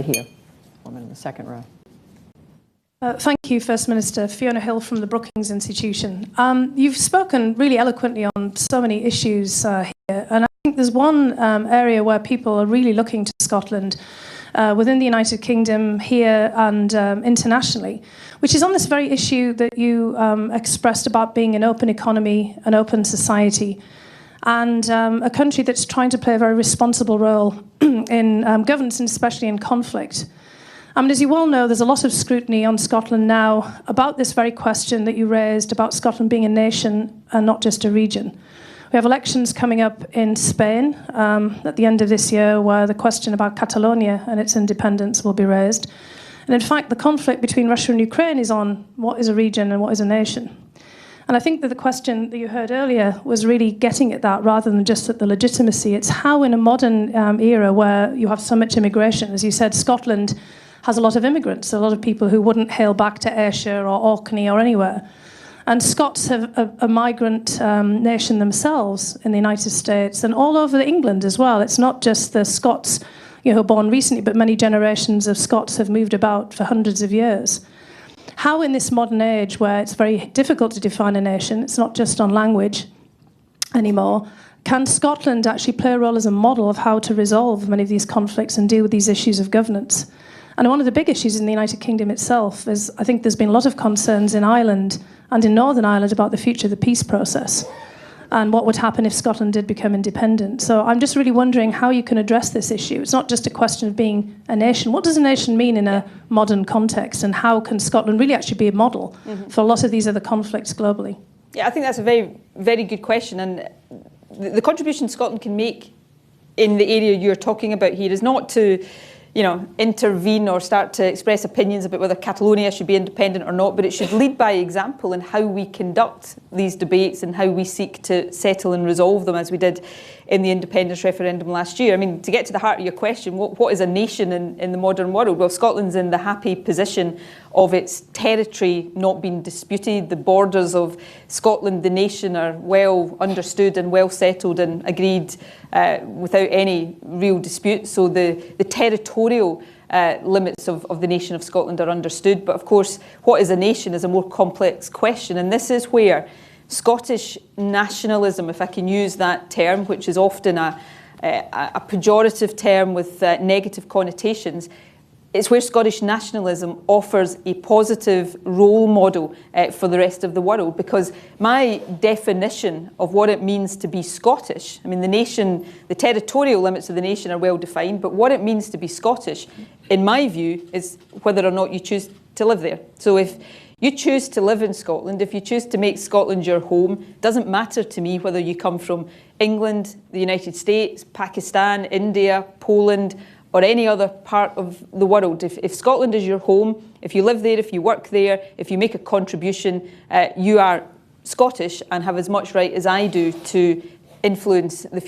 here. Woman in the second row. Thank you, First Minister. Fiona Hill from the Brookings Institution. You've spoken really eloquently on so many issues here, and I think there's one area where people are really looking to Scotland within the United Kingdom, here and internationally, which is on this very issue that you expressed about being an open economy, an open society, and a country that's trying to play a very responsible role in governance, and especially in conflict. I mean, as you well know, there's a lot of scrutiny on Scotland now about this very question that you raised about Scotland being a nation and not just a region. We have elections coming up in Spain at the end of this year where the question about Catalonia and its independence will be raised. And in fact, the conflict between Russia and Ukraine is on what is a region and what is a nation. And I think that the question that you heard earlier was really getting at that rather than just at the legitimacy. It's how in a modern era where you have so much immigration, as you said, Scotland has a lot of immigrants, a lot of people who wouldn't hail back to Ayrshire or Orkney or anywhere. And Scots have a migrant nation themselves in the United States and all over England as well. It's not just the Scots who were born recently, but many generations of Scots have moved about for hundreds of years. How in this modern age where it's very difficult to define a nation, it's not just on language anymore, can Scotland actually play a role as a model of how to resolve many of these conflicts and deal with these issues of governance? And one of the big issues in the United Kingdom itself is, I think there's been a lot of concerns in Ireland and in Northern Ireland about the future of the peace process and what would happen if Scotland did become independent. So I'm just really wondering how you can address this issue. It's not just a question of being a nation. What does a nation mean in a modern context, and how can Scotland really actually be a model for a lot of these other conflicts globally? Yeah, I think that's a very, very good question. And the contribution Scotland can make in the area you're talking about here is not to intervene or start to express opinions about whether Catalonia should be independent or not, but it should lead by example in how we conduct these debates and how we seek to settle and resolve them, as we did in the independence referendum last year. I mean, to get to the heart of your question, what is a nation in the modern world? Well, Scotland's in the happy position of its territory not being disputed. The borders of Scotland, the nation, are well understood and well settled and agreed without any real dispute. So the territorial limits of the nation of Scotland are understood. But of course, what is a nation is a more complex question. And this is where Scottish nationalism, if I can use that term, which is often a pejorative term with negative connotations, it's where Scottish nationalism offers a positive role model for the rest of the world. Because my definition of what it means to be Scottish, I mean, the nation, the territorial limits of the nation are well defined, but what it means to be Scottish, in my view, is whether or not you choose to live there. So if you choose to live in Scotland, if you choose to make Scotland your home, it doesn't matter to me whether you come from England, the United States, Pakistan, India, Poland, or any other part of the world. If Scotland is your home, if you live there, if you work there, if you make a contribution, you are Scottish and have as much right as I do to influence the future.